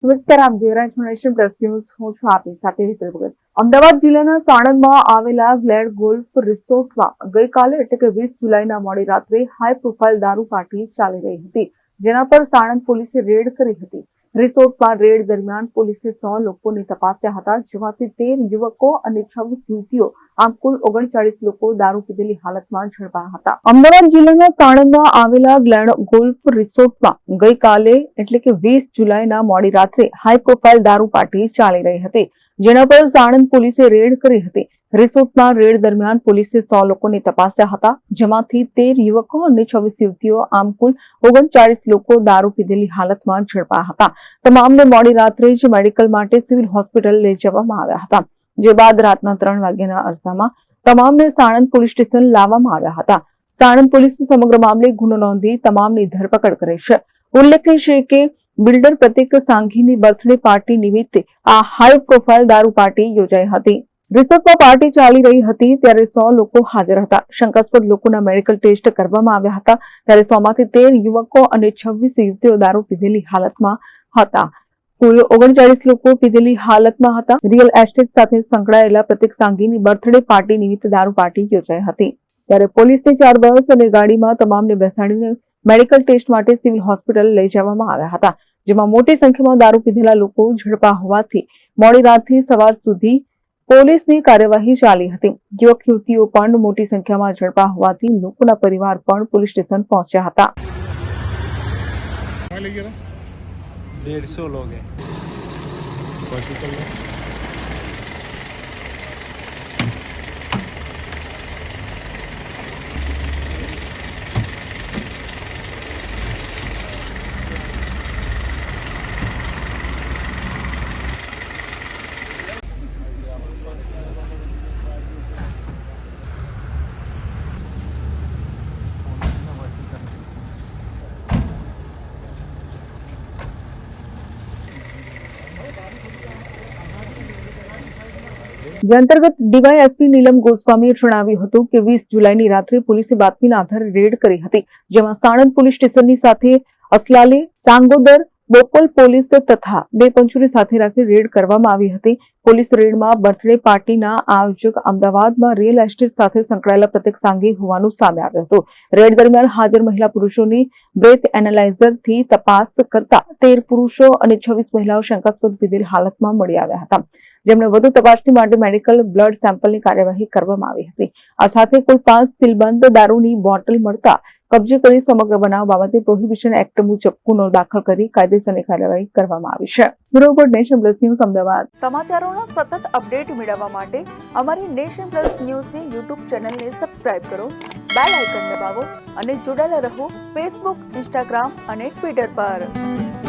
નમસ્કાર, આપ જોઈ રહ્યા છો નેશન પ્લસ ન્યૂઝ. હું છું આપની સાથે હેતલ ભગત. અમદાવાદ જિલ્લાના સાણંદમાં આવેલા ગ્લેડ ગોલ્ફ રિસોર્ટમાં ગઈકાલે એટલે કે 20 જુલાઈના મોડી રાત્રે હાઈ પ્રોફાઇલ દારૂ પાર્ટી ચાલી રહી હતી, જેના પર સાણંદ પોલીસે રેડ કરી હતી. રિસોર્ટમાં રેડ દરમિયાન પોલીસે 100 લોકોને તપાસ્યા હતા, જેમાંથી 13 યુવકો અને 26 યુવતીઓ, આમ કુલ 39 લોકો દારૂ પીધેલી હાલતમાં ઝડપાયા હતા. અમદાવાદ જિલ્લાના સાણંદમાં આવેલા ગ્લેડ ગોલ્ફ રિસોર્ટમાં ગઈકાલે એટલે કે 20 જુલાઈના મોડી રાત્રે હાઈ પ્રોફાઇલ દારૂ પાર્ટી ચાલી રહી હતી, જેના પર સાણંદ પોલીસે રેડ કરી હતી. રિસોર્ટમાં રેડ દરમિયાન પોલીસે 100 લોકોને તપાસ્યા હતા, જેમાંથી 13 યુવકો અને 26 યુવતીઓ, આમ કુલ 39 લોકો દારૂ પીધેલી હાલતમાં ઝડપાયા હતા. તમામને મોડી રાત્રે જ મેડિકલ માટે સિવિલ હોસ્પિટલ લઈ જવામાં આવ્યા હતા, જે બાદ રાતના 3 વાગ્યાના અરસામાં તમામને સાણંદ પોલીસ સ્ટેશન લાવવામાં આવ્યા હતા. સાણંદ પોલીસે સમગ્ર મામલે ગુનો નોંધી તમામની ધરપકડ કરી છે. ઉલ્લેખનીય છે કે બિલ્ડર પ્રતિક સાંઘીની બર્થડે પાર્ટી નિમિત્તે આ હાઈ પ્રોફાઇલ દારૂ પાર્ટી યોજાઈ હતી. રિસોર્ટમાં પાર્ટી ચાલી રહી હતી ત્યારે 100 લોકો હાજર હતા. શંકાસ્પદ લોકોના મેડિકલ ટેસ્ટ કરવામાં આવ્યા હતા, ત્યારે 100 માંથી 13 યુવકો અને 26 યુવતીઓ દારૂ પીધેલી હાલતમાં હતા. કુલ 39 લોકો પીધેલી હાલતમાં હતા. રિયલ એસ્ટેટ સાથે સંકળાયેલા પ્રતિક સાંઘીની બર્થડે પાર્ટી નિમિત્તે દારૂ પાર્ટી યોજાઈ હતી, ત્યારે પોલીસની 4 બસ અને ગાડીમાં તમામને બેસાડીને મેડિકલ ટેસ્ટ માટે સિવિલ હોસ્પિટલ લઈ જવામાં આવ્યા હતા, જેમાં મોટી સંખ્યામાં દારૂ પીધેલા લોકો ઝડપા હોવાથી મોડી રાતથી સવાર સુધી પોલીસની કાર્યવાહી ચાલી હતી. યુવક યુવતીઓ પણ મોટી સંખ્યામાં ઝડપા હોવાથી લોકોના પરિવાર પણ પોલીસ સ્ટેશન પહોંચ્યા હતા. 150 लोग हैं. જે અંતર્ગત ડીવાયએસપી નીલમ ગોસ્વામીએ જણાવ્યું હતું કે 20 જુલાઈની રાત્રે પોલીસે બાતમીના આધારે રેડ કરી હતી, જેમાં સાણંદ પોલીસ સ્ટેશનની સાથે અસલાલી, ટાંગોદર, બોપલ પોલીસ તથા 2 પંચોને સાથે રાખી રેડ કરવામાં આવી હતી. પોલીસ રેડમાં બર્થડે પાર્ટીના આયોજક અમદાવાદમાં રિયલ એસ્ટેટ સાથે સંકળાયેલા પ્રતિક સાંઘી હોવાનું સામે આવ્યું હતું. રેડ દરમિયાન હાજર મહિલા પુરુષોની બ્રેથ એનાલાઇઝરથી તપાસ કરતા 13 પુરુષો અને 26 મહિલાઓ શંકાસ્પદ પીધેલી હાલતમાં મળી આવ્યા હતા, જેમને વધુ તપાસણી માટે મેડિકલ બ્લડ સેમ્પલની કાર્યવાહી કરવામાં આવી હતી. આ સાથે કુલ 5 સીલબંધ દારૂની બોટલ મળતા કબજે કરી સમગ્ર બનાવ બાબતે પ્રોહિબિશન એક્ટ મુજબ ગુનો દાખલ કરી કાયદેસરની કાર્યવાહી કરવામાં આવી છે. Bureau nation plus news, Ahmedabad. સમાચારોના સતત અપડેટ મેળવવા માટે અમારી નેશન પ્લસ ન્યૂઝની યુટ્યુબ ચેનલને સબસ્ક્રાઇબ કરો, બેલ આઇકન દબાવો અને જોડાયેલા રહો ફેસબુક, ઇન્સ્ટાગ્રામ અને ટ્વિટર પર.